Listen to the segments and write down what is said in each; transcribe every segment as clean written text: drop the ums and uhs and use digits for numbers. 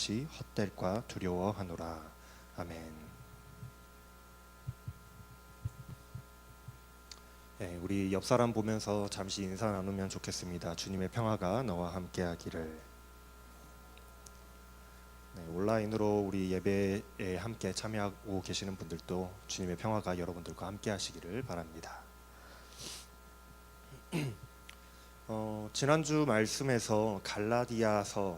것이 헛될까 두려워하노라. 아멘. 네, 우리 옆 사람 보면서 잠시 인사 나누면 좋겠습니다. 주님의 평화가 너와 함께하기를. 네, 온라인으로 우리 예배에 함께 참여하고 계시는 분들도 주님의 평화가 여러분들과 함께하시기를 바랍니다. 지난주 말씀에서 갈라디아의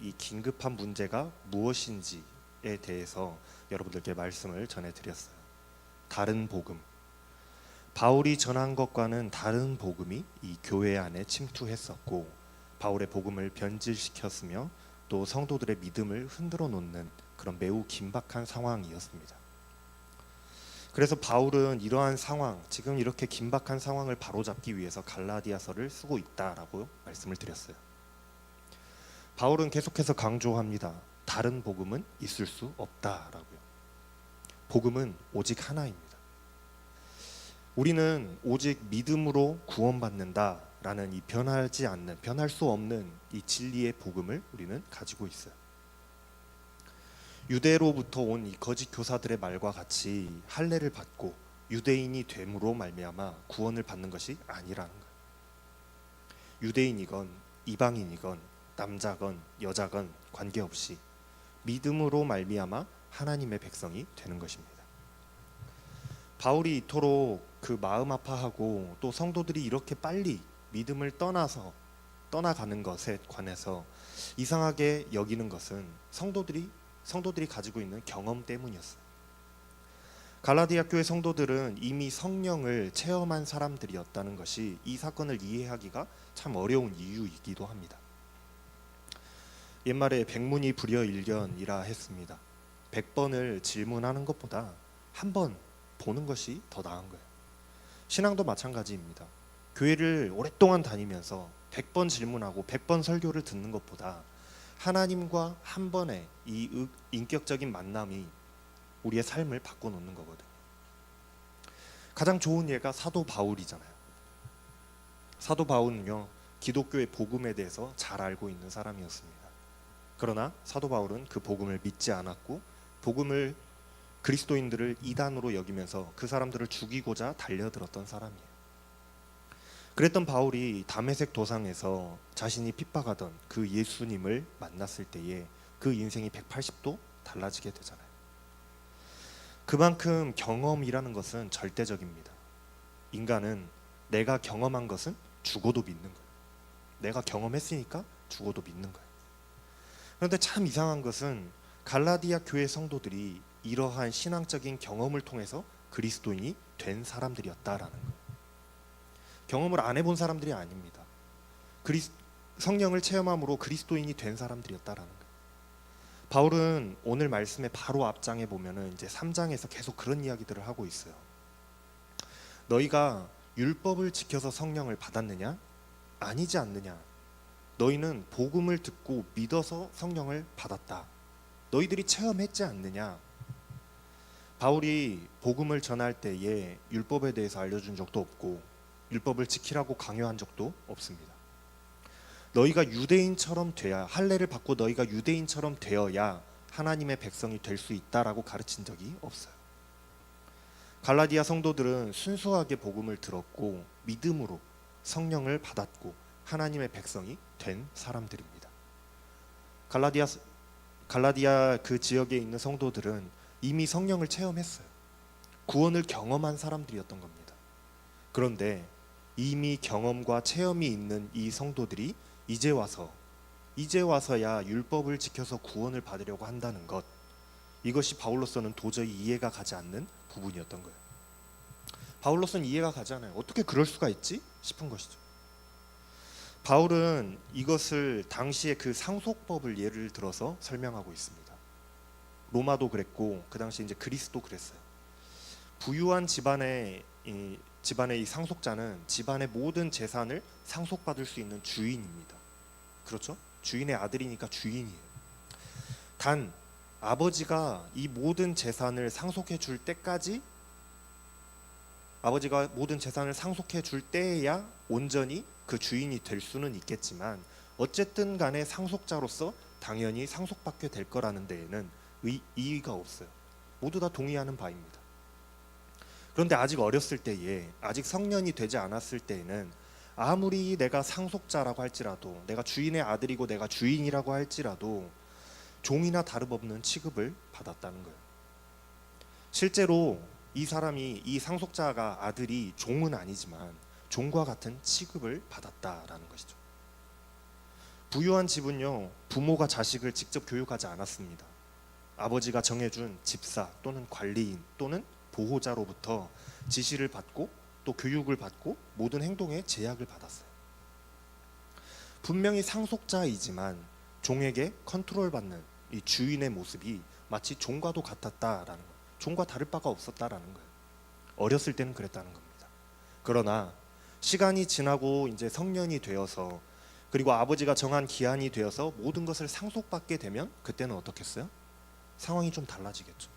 이 긴급한 문제가 무엇인지에 대해서 여러분들께 말씀을 전해드렸어요. 다른 복음, 바울이 전한 것과는 다른 복음이 이 교회 안에 침투했었고, 바울의 복음을 변질시켰으며 또 성도들의 믿음을 흔들어 놓는 그런 매우 긴박한 상황이었습니다. 그래서 바울은 이러한 상황, 지금 이렇게 긴박한 상황을 바로잡기 위해서 갈라디아서를 쓰고 있다라고 말씀을 드렸어요. 바울은 계속해서 강조합니다. 다른 복음은 있을 수 없다라고요. 복음은 오직 하나입니다. 우리는 오직 믿음으로 구원받는다라는 이 변하지 않는, 변할 수 없는 이 진리의 복음을 우리는 가지고 있어요. 유대로부터 온 이 거짓 교사들의 말과 같이 할례를 받고 유대인이 됨으로 말미암아 구원을 받는 것이 아니라는 거예요. 유대인이건 이방인이건 남자건 여자건 관계없이 믿음으로 말미암아 하나님의 백성이 되는 것입니다. 바울이 이토록 그 마음 아파하고 또 성도들이 이렇게 빨리 믿음을 떠나가는 것에 관해서 이상하게 여기는 것은 성도들이 가지고 있는 경험 때문이었어요. 갈라디아 교회 성도들은 이미 성령을 체험한 사람들이었다는 것이 이 사건을 이해하기가 참 어려운 이유이기도 합니다. 옛말에 백문이 불여일견이라 했습니다. 100번을 질문하는 것보다 한 번 보는 것이 더 나은 거예요. 신앙도 마찬가지입니다. 교회를 오랫동안 다니면서 100번 질문하고 100번 설교를 듣는 것보다 하나님과 한 번의 이 인격적인 만남이 우리의 삶을 바꿔놓는 거거든요. 가장 좋은 예가 사도 바울이잖아요. 사도 바울은요, 기독교의 복음에 대해서 잘 알고 있는 사람이었습니다. 그러나 사도 바울은 그 복음을 믿지 않았고 복음을 그리스도인들을 이단으로 여기면서 그 사람들을 죽이고자 달려들었던 사람이에요. 그랬던 바울이 다메섹 도상에서 자신이 핍박하던 그 예수님을 만났을 때에 그 인생이 180도 달라지게 되잖아요. 그만큼 경험이라는 것은 절대적입니다. 인간은 내가 경험한 것은 죽어도 믿는 거예요. 내가 경험했으니까 죽어도 믿는 거예요. 그런데 참 이상한 것은 갈라디아 교회 성도들이 이러한 신앙적인 경험을 통해서 그리스도인이 된 사람들이었다라는 거예요. 경험을 안 해본 사람들이 아닙니다. 성령을 체험함으로 그리스도인이 된 사람들이었다라는 거예요. 바울은 오늘 말씀의 바로 앞장에 보면은 이제 3장에서 계속 그런 이야기들을 하고 있어요. 너희가 율법을 지켜서 성령을 받았느냐? 아니지 않느냐? 너희는 복음을 듣고 믿어서 성령을 받았다. 너희들이 체험했지 않느냐? 바울이 복음을 전할 때에 율법에 대해서 알려준 적도 없고 율법을 지키라고 강요한 적도 없습니다. 너희가 유대인처럼 돼야, 할례를 받고 너희가 유대인처럼 되어야 하나님의 백성이 될 수 있다라고 가르친 적이 없어요. 갈라디아 성도들은 순수하게 복음을 들었고 믿음으로 성령을 받았고 하나님의 백성이 된 사람들입니다. 갈라디아 그 지역에 있는 성도들은 이미 성령을 체험했어요. 구원을 경험한 사람들이었던 겁니다. 그런데 이미 경험과 체험이 있는 이 성도들이 이제 와서야 율법을 지켜서 구원을 받으려고 한다는 것, 이것이 바울로서는 도저히 이해가 가지 않는 부분이었던 거예요. 바울로서는 이해가 가지 않아요. 어떻게 그럴 수가 있지? 싶은 것이죠. 바울은 이것을 당시의 그 상속법을 예를 들어서 설명하고 있습니다. 로마도 그랬고 그 당시 이제 그리스도 그랬어요. 부유한 집안의 이 상속자는 집안의 모든 재산을 상속받을 수 있는 주인입니다. 그렇죠? 주인의 아들이니까 주인이에요. 단 아버지가 이 모든 재산을 상속해 줄 때까지, 아버지가 모든 재산을 상속해 줄 때에야 온전히 그 주인이 될 수는 있겠지만 어쨌든 간에 상속자로서 당연히 상속받게 될 거라는 데에는 이의가 없어요. 모두 다 동의하는 바입니다. 그런데 아직 어렸을 때에, 아직 성년이 되지 않았을 때에는 아무리 내가 상속자라고 할지라도, 내가 주인의 아들이고 내가 주인이라고 할지라도 종이나 다름없는 취급을 받았다는 거예요. 실제로 이 사람이, 이 상속자가, 아들이 종은 아니지만 종과 같은 취급을 받았다라는 것이죠. 부유한 집은요, 부모가 자식을 직접 교육하지 않았습니다. 아버지가 정해준 집사 또는 관리인 또는 보호자로부터 지시를 받고 또 교육을 받고 모든 행동에 제약을 받았어요. 분명히 상속자이지만 종에게 컨트롤받는 이 주인의 모습이 마치 종과도 같았다라는 거예요. 종과 다를 바가 없었다라는 거예요. 어렸을 때는 그랬다는 겁니다. 그러나 시간이 지나고 이제 성년이 되어서, 그리고 아버지가 정한 기한이 되어서 모든 것을 상속받게 되면 그때는 어떻겠어요? 상황이 좀 달라지겠죠.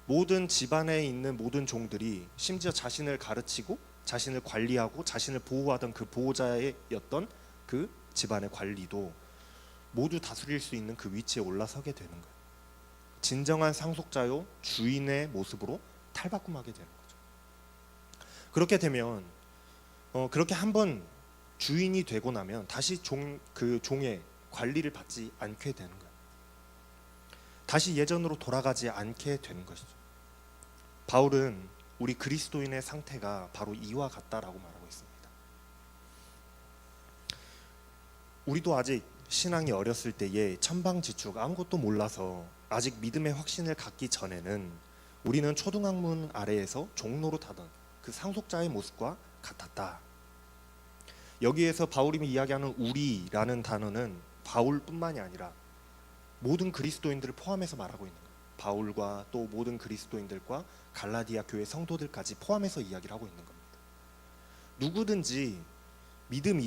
모든 집안에 있는 모든 종들이 심지어 자신을 가르치고 자신을 관리하고 자신을 보호하던 그 보호자였던 그 집안의 관리도 모두 다스릴 수 있는 그 위치에 올라서게 되는 거예요. 진정한 상속자요 주인의 모습으로 탈바꿈하게 되는 거죠. 그렇게 되면 그렇게 한번 주인이 되고 나면 다시 그 종의 관리를 받지 않게 되는 거예요. 다시 예전으로 돌아가지 않게 되는 것이죠. 바울은 우리 그리스도인의 상태가 바로 이와 같다라고 말하고 있습니다. 우리도 아직 신앙이 어렸을 때에 천방지축 아무것도 몰라서 아직 믿음의 확신을 갖기 전에는 우리는 초등학문 아래에서 종노릇하던 그 상속자의 모습과 같았다. 여기에서 바울이 이야기하는 우리라는 단어는 바울뿐만이 아니라 모든 그리스도인들을 포함해서 말하고 있는 거예요. 바울과 또 모든 그리스도인들과 갈라디아 교회 성도들까지 포함해서 이야기를 하고 있는 겁니다. 누구든지 믿음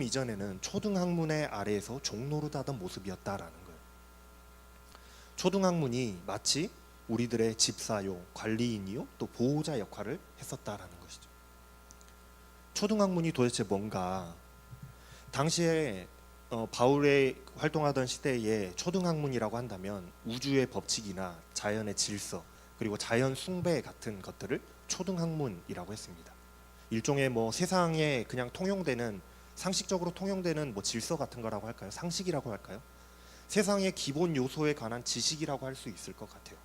이전에는 초등학문의 아래에서 종노릇하던 모습이었다라는 거예요. 초등학문이 마치 우리들의 집사요, 관리인이요, 또 보호자 역할을 했었다라는 것이죠. 초등학문이 도대체 뭔가? 당시에 바울의 활동하던 시대에 초등학문이라고 한다면 우주의 법칙이나 자연의 질서, 그리고 자연 숭배 같은 것들을 초등학문이라고 했습니다. 일종의 세상에 그냥 통용되는, 상식적으로 통용되는 질서 같은 거라고 할까요? 상식이라고 할까요? 세상의 기본 요소에 관한 지식이라고 할 수 있을 것 같아요.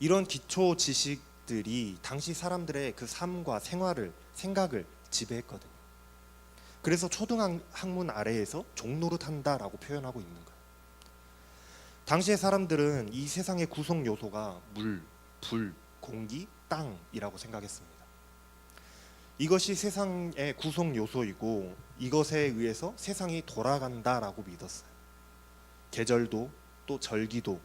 이런 기초 지식들이 당시 사람들의 그 삶과 생각을 지배했거든요. 그래서 초등학문 아래에서 종노릇한다라고 표현하고 있는 거예요. 당시의 사람들은 이 세상의 구성 요소가 물, 불, 공기, 땅이라고 생각했습니다. 이것이 세상의 구성 요소이고 이것에 의해서 세상이 돌아간다라고 믿었어요. 계절도 또 절기도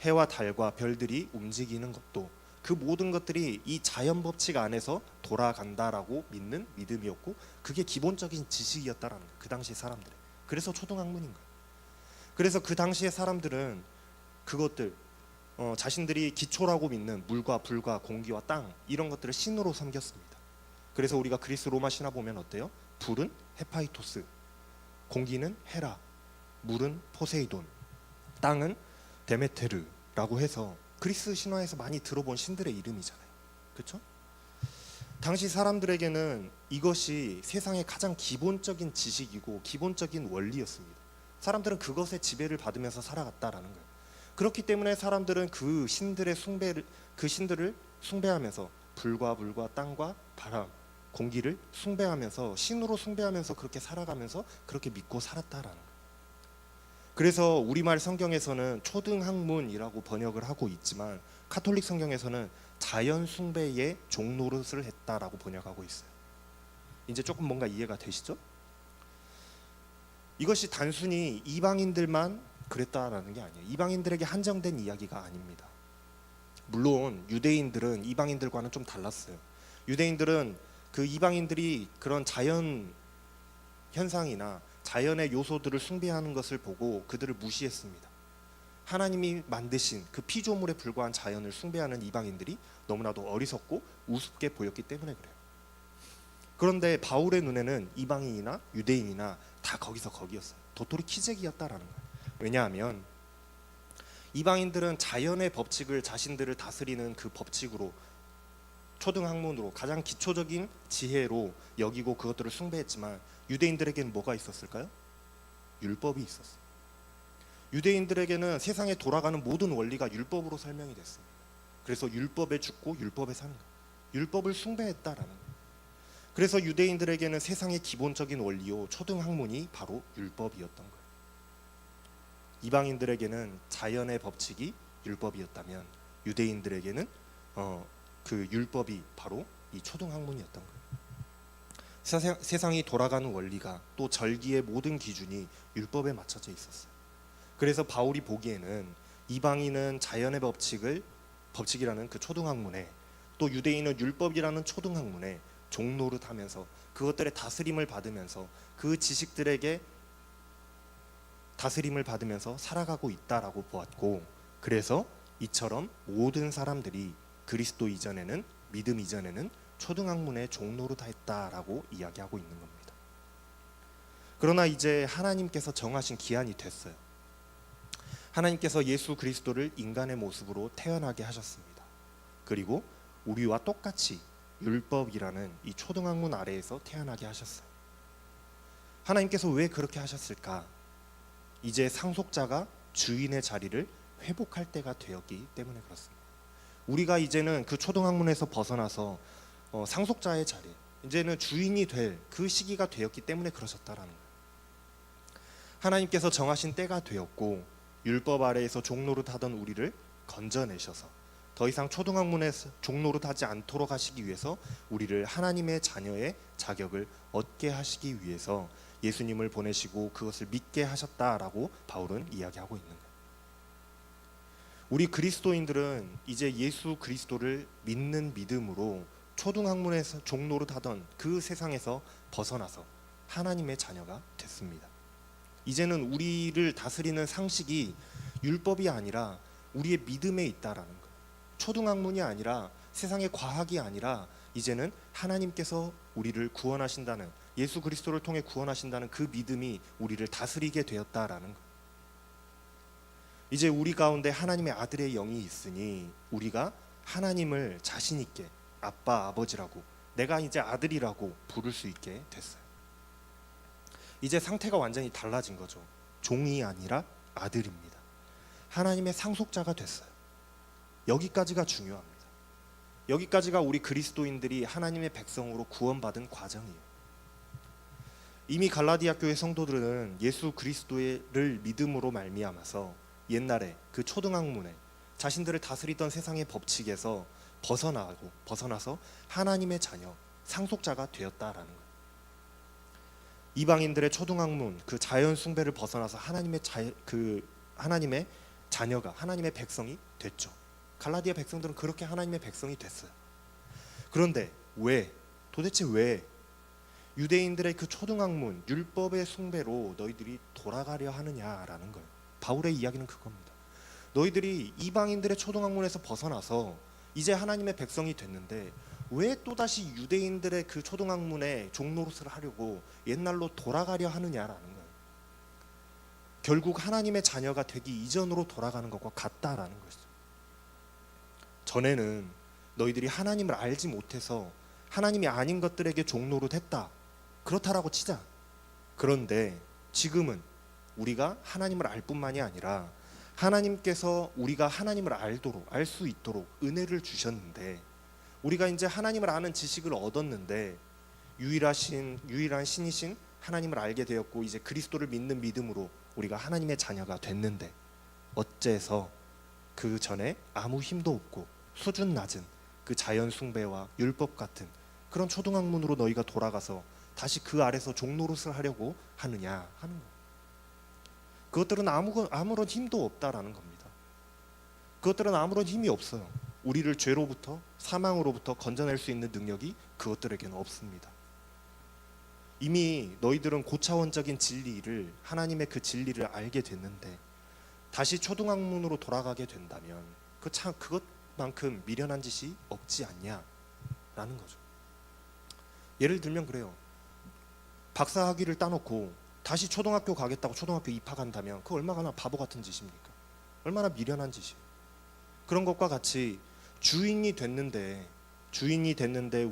해와 달과 별들이 움직이는 것도 그 모든 것들이 이 자연 법칙 안에서 돌아간다라고 믿는 믿음이었고 그게 기본적인 지식이었다라는 거예요. 그 당시 사람들의. 그래서 초등학문인 거예요. 그래서 그 당시의 사람들은 그것들 자신들이 기초라고 믿는 물과 불과 공기와 땅 이런 것들을 신으로 섬겼습니다. 그래서 우리가 그리스 로마 신화 보면 어때요? 불은 헤파이토스, 공기는 헤라, 물은 포세이돈, 땅은 데메테르라고 해서 그리스 신화에서 많이 들어본 신들의 이름이잖아요. 그렇죠? 당시 사람들에게는 이것이 세상의 가장 기본적인 지식이고 기본적인 원리였습니다. 사람들은 그것에 지배를 받으면서 살아갔다라는 거예요. 그렇기 때문에 사람들은 그 신들을 숭배하면서 불과 물과 땅과 바람, 공기를 숭배하면서 신으로 숭배하면서 그렇게 살아가면서 그렇게 믿고 살았다라는 거예요. 그래서 우리말 성경에서는 초등학문이라고 번역을 하고 있지만 카톨릭 성경에서는 자연 숭배의 종노릇을 했다라고 번역하고 있어요. 이제 조금 뭔가 이해가 되시죠? 이것이 단순히 이방인들만 그랬다라는 게 아니에요. 이방인들에게 한정된 이야기가 아닙니다. 물론 유대인들은 이방인들과는 좀 달랐어요. 유대인들은 그 이방인들이 그런 자연 현상이나 자연의 요소들을 숭배하는 것을 보고 그들을 무시했습니다. 하나님이 만드신 그 피조물에 불과한 자연을 숭배하는 이방인들이 너무나도 어리석고 우습게 보였기 때문에 그래요. 그런데 바울의 눈에는 이방인이나 유대인이나 다 거기서 거기였어요. 도토리 키재기였다라는 거예요. 왜냐하면 이방인들은 자연의 법칙을 자신들을 다스리는 그 법칙으로, 초등학문으로, 가장 기초적인 지혜로 여기고 그것들을 숭배했지만, 유대인들에게는 뭐가 있었을까요? 율법이 있었어요. 유대인들에게는 세상에 돌아가는 모든 원리가 율법으로 설명이 됐습니다. 그래서 율법에 죽고 율법에 사는 거예요. 율법을 숭배했다라는 거예요. 그래서 유대인들에게는 세상의 기본적인 원리요, 초등학문이 바로 율법이었던 거예요. 이방인들에게는 자연의 법칙이 율법이었다면, 유대인들에게는 그 율법이 바로 이 초등학문이었던 거예요. 세상이 돌아가는 원리가, 또 절기의 모든 기준이 율법에 맞춰져 있었어요. 그래서 바울이 보기에는 이방인은 자연의 법칙이라는 그 초등학문에, 또 유대인은 율법이라는 초등학문에 종노릇하면서 그것들의 다스림을 받으면서 그 지식들에게 다스림을 받으면서 살아가고 있다라고 보았고, 그래서 이처럼 모든 사람들이 그리스도 이전에는, 믿음 이전에는 초등학문에 종노릇했다라고 이야기하고 있는 겁니다. 그러나 이제 하나님께서 정하신 기한이 됐어요. 하나님께서 예수 그리스도를 인간의 모습으로 태어나게 하셨습니다. 그리고 우리와 똑같이 율법이라는 이 초등학문 아래에서 태어나게 하셨어요. 하나님께서 왜 그렇게 하셨을까? 이제 상속자가 주인의 자리를 회복할 때가 되었기 때문에 그렇습니다. 우리가 이제는 그 초등학문에서 벗어나서 상속자의 자리, 이제는 주인이 될 그 시기가 되었기 때문에 그러셨다라는 거예요. 하나님께서 정하신 때가 되었고, 율법 아래에서 종노릇하던 우리를 건져내셔서 더 이상 초등학문에서 종노릇하지 않도록 하시기 위해서 우리를 하나님의 자녀의 자격을 얻게 하시기 위해서 예수님을 보내시고 그것을 믿게 하셨다라고 바울은 이야기하고 있는 거예요. 우리 그리스도인들은 이제 예수 그리스도를 믿는 믿음으로 초등학문에서 종노릇하던 그 세상에서 벗어나서 하나님의 자녀가 됐습니다. 이제는 우리를 다스리는 상식이 율법이 아니라 우리의 믿음에 있다라는 거예요. 초등학문이 아니라 세상의 과학이 아니라 이제는 하나님께서 우리를 구원하신다는, 예수 그리스도를 통해 구원하신다는 그 믿음이 우리를 다스리게 되었다라는 거예요. 이제 우리 가운데 하나님의 아들의 영이 있으니 우리가 하나님을 자신 있게 아빠, 아버지라고, 내가 이제 아들이라고 부를 수 있게 됐어요. 이제 상태가 완전히 달라진 거죠. 종이 아니라 아들입니다. 하나님의 상속자가 됐어요. 여기까지가 중요합니다. 여기까지가 우리 그리스도인들이 하나님의 백성으로 구원받은 과정이에요. 이미 갈라디아 교회 성도들은 예수 그리스도를 믿음으로 말미암아서 옛날에 그 초등학문에 자신들을 다스리던 세상의 법칙에서 벗어나서 하나님의 자녀, 상속자가 되었다라는 거예요. 이방인들의 초등학문, 그 자연 숭배를 벗어나서 하나님의 자녀가, 하나님의 백성이 됐죠. 갈라디아 백성들은 그렇게 하나님의 백성이 됐어요. 그런데 도대체 왜 유대인들의 그 초등학문, 율법의 숭배로 너희들이 돌아가려 하느냐라는 거예요. 바울의 이야기는 그겁니다. 너희들이 이방인들의 초등학문에서 벗어나서 이제 하나님의 백성이 됐는데 왜 또다시 유대인들의 그 초등학문에 종노릇을 하려고 옛날로 돌아가려 하느냐라는 거예요. 결국 하나님의 자녀가 되기 이전으로 돌아가는 것과 같다라는 것이죠. 전에는 너희들이 하나님을 알지 못해서 하나님이 아닌 것들에게 종노릇했다, 그렇다라고 치자. 그런데 지금은 우리가 하나님을 알 뿐만이 아니라 하나님께서 우리가 하나님을 알 수 있도록 은혜를 주셨는데, 우리가 이제 하나님을 아는 지식을 얻었는데 유일한 신이신 하나님을 알게 되었고, 이제 그리스도를 믿는 믿음으로 우리가 하나님의 자녀가 됐는데, 어째서 그 전에 아무 힘도 없고 수준 낮은 그 자연 숭배와 율법 같은 그런 초등학문으로 너희가 돌아가서 다시 그 아래서 종노릇을 하려고 하느냐 하는 거예요. 그것들은 아무런 힘도 없다라는 겁니다. 그것들은 아무런 힘이 없어요. 우리를 죄로부터, 사망으로부터 건져낼 수 있는 능력이 그것들에게는 없습니다. 이미 너희들은 고차원적인 진리를, 하나님의 그 진리를 알게 됐는데 다시 초등학문으로 돌아가게 된다면 그것만큼 미련한 짓이 없지 않냐라는 거죠. 예를 들면 그래요. 박사학위를 따놓고 다시 초등학교 가겠다고 초등학교 입학한다면 그 얼마나 바보 같은 짓입니까? 얼마나 미련한 짓이에요. 그런 것과 같이 주인이 됐는데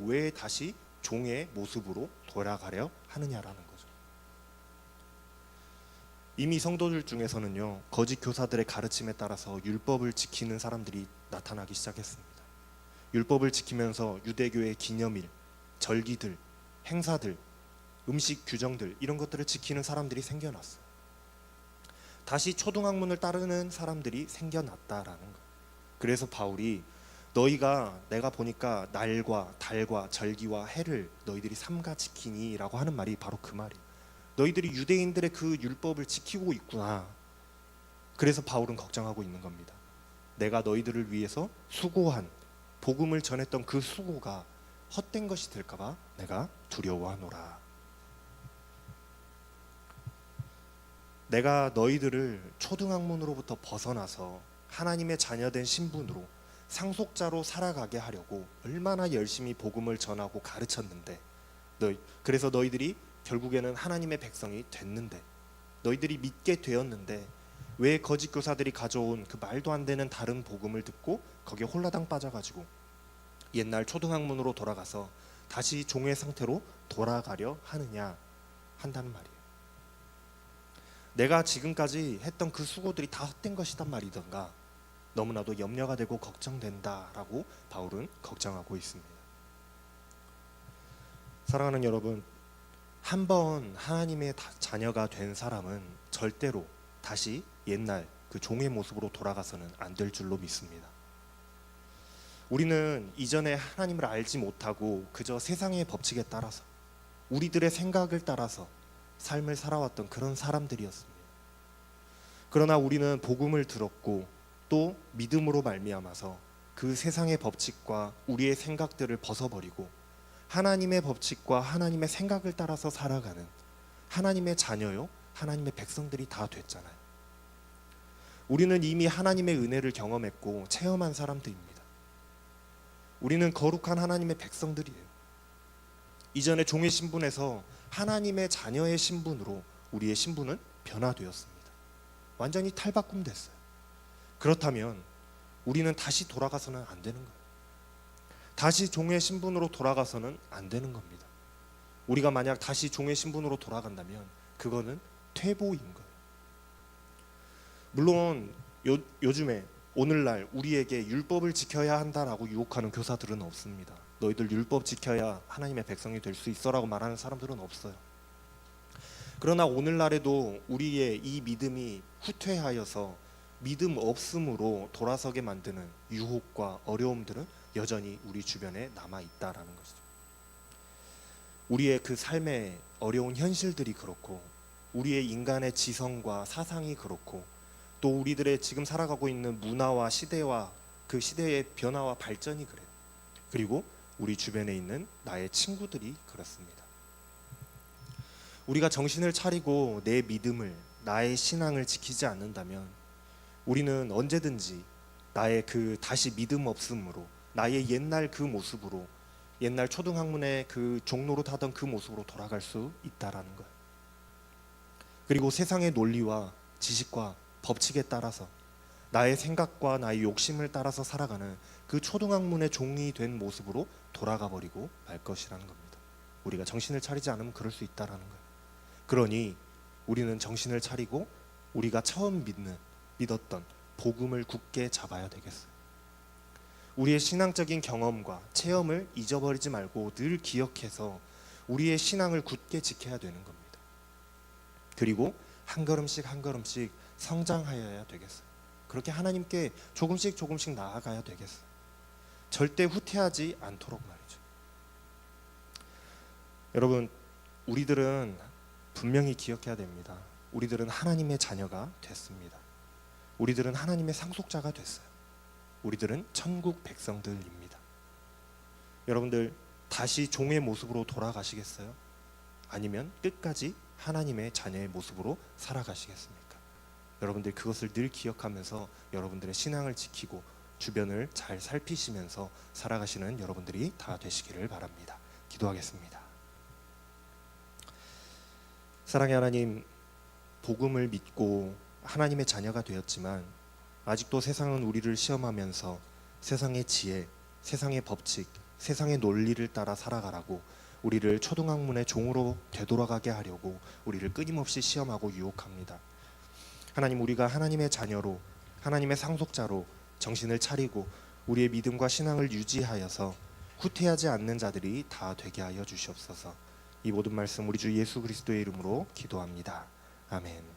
왜 다시 종의 모습으로 돌아가려 하느냐라는 거죠. 이미 성도들 중에서는요, 거짓 교사들의 가르침에 따라서 율법을 지키는 사람들이 나타나기 시작했습니다. 율법을 지키면서 유대교의 기념일, 절기들, 행사들, 음식 규정들 이런 것들을 지키는 사람들이 생겨났어요. 다시 초등학문을 따르는 사람들이 생겨났다라는 거예요. 그래서 바울이 너희가 내가 보니까 날과 달과 절기와 해를 너희들이 삼가 지키니 라고 하는 말이 바로 그 말이에요. 너희들이 유대인들의 그 율법을 지키고 있구나. 그래서 바울은 걱정하고 있는 겁니다. 내가 너희들을 위해서 수고한 복음을 전했던 그 수고가 헛된 것이 될까봐 내가 두려워하노라. 내가 너희들을 초등학문으로부터 벗어나서 하나님의 자녀된 신분으로 상속자로 살아가게 하려고 얼마나 열심히 복음을 전하고 가르쳤는데, 그래서 너희들이 결국에는 하나님의 백성이 됐는데, 너희들이 믿게 되었는데 왜 거짓 교사들이 가져온 그 말도 안 되는 다른 복음을 듣고 거기에 홀라당 빠져가지고 옛날 초등학문으로 돌아가서 다시 종의 상태로 돌아가려 하느냐 한다는 말이에요. 내가 지금까지 했던 그 수고들이 다 헛된 것이단 말이던가 너무나도 염려가 되고 걱정된다라고 바울은 걱정하고 있습니다. 사랑하는 여러분, 한번 하나님의 자녀가 된 사람은 절대로 다시 옛날 그 종의 모습으로 돌아가서는 안 될 줄로 믿습니다. 우리는 이전에 하나님을 알지 못하고 그저 세상의 법칙에 따라서 우리들의 생각을 따라서 삶을 살아왔던 그런 사람들이었습니다. 그러나 우리는 복음을 들었고 또 믿음으로 말미암아서 그 세상의 법칙과 우리의 생각들을 벗어버리고 하나님의 법칙과 하나님의 생각을 따라서 살아가는 하나님의 자녀요, 하나님의 백성들이 다 됐잖아요. 우리는 이미 하나님의 은혜를 경험했고 체험한 사람들입니다. 우리는 거룩한 하나님의 백성들이에요. 이전에 종의 신분에서 하나님의 자녀의 신분으로 우리의 신분은 변화되었습니다. 완전히 탈바꿈됐어요. 그렇다면 우리는 다시 돌아가서는 안 되는 거예요. 다시 종의 신분으로 돌아가서는 안 되는 겁니다. 우리가 만약 다시 종의 신분으로 돌아간다면 그거는 퇴보인 거예요. 물론 요즘에 오늘날 우리에게 율법을 지켜야 한다라고 유혹하는 교사들은 없습니다. 너희들 율법 지켜야 하나님의 백성이 될 수 있어라고 말하는 사람들은 없어요. 그러나 오늘날에도 우리의 이 믿음이 후퇴하여서 믿음 없음으로 돌아서게 만드는 유혹과 어려움들은 여전히 우리 주변에 남아 있다라는 것이죠. 우리의 그 삶의 어려운 현실들이 그렇고 우리의 인간의 지성과 사상이 그렇고 또 우리들의 지금 살아가고 있는 문화와 시대와 그 시대의 변화와 발전이 그래요. 그리고 우리 주변에 있는 나의 친구들이 그렇습니다. 우리가 정신을 차리고 내 믿음을, 나의 신앙을 지키지 않는다면 우리는 언제든지 나의 그 다시 믿음 없음으로, 나의 옛날 그 모습으로, 옛날 초등학문의 그 종로로 하던 그 모습으로 돌아갈 수 있다라는 거예요. 그리고 세상의 논리와 지식과 법칙에 따라서 나의 생각과 나의 욕심을 따라서 살아가는 그 초등학문의 종이 된 모습으로 돌아가 버리고 말 것이라는 겁니다. 우리가 정신을 차리지 않으면 그럴 수 있다라는 거예요. 그러니 우리는 정신을 차리고 우리가 처음 믿었던 복음을 굳게 잡아야 되겠어요. 우리의 신앙적인 경험과 체험을 잊어버리지 말고 늘 기억해서 우리의 신앙을 굳게 지켜야 되는 겁니다. 그리고 한 걸음씩 한 걸음씩 성장하여야 되겠어요. 그렇게 하나님께 조금씩 나아가야 되겠어요. 절대 후퇴하지 않도록 말이죠. 여러분, 우리들은 분명히 기억해야 됩니다. 우리들은 하나님의 자녀가 됐습니다. 우리들은 하나님의 상속자가 됐어요. 우리들은 천국 백성들입니다. 여러분들 다시 종의 모습으로 돌아가시겠어요? 아니면 끝까지 하나님의 자녀의 모습으로 살아가시겠습니까? 여러분들 그것을 늘 기억하면서 여러분들의 신앙을 지키고 주변을 잘 살피시면서 살아가시는 여러분들이 다 되시기를 바랍니다. 기도하겠습니다. 사랑의 하나님, 복음을 믿고 하나님의 자녀가 되었지만 아직도 세상은 우리를 시험하면서 세상의 지혜, 세상의 법칙, 세상의 논리를 따라 살아가라고 우리를 초등학문의 종으로 되돌아가게 하려고 우리를 끊임없이 시험하고 유혹합니다. 하나님, 우리가 하나님의 자녀로, 하나님의 상속자로 정신을 차리고 우리의 믿음과 신앙을 유지하여서 후퇴하지 않는 자들이 다 되게 하여 주시옵소서. 이 모든 말씀 우리 주 예수 그리스도의 이름으로 기도합니다. 아멘.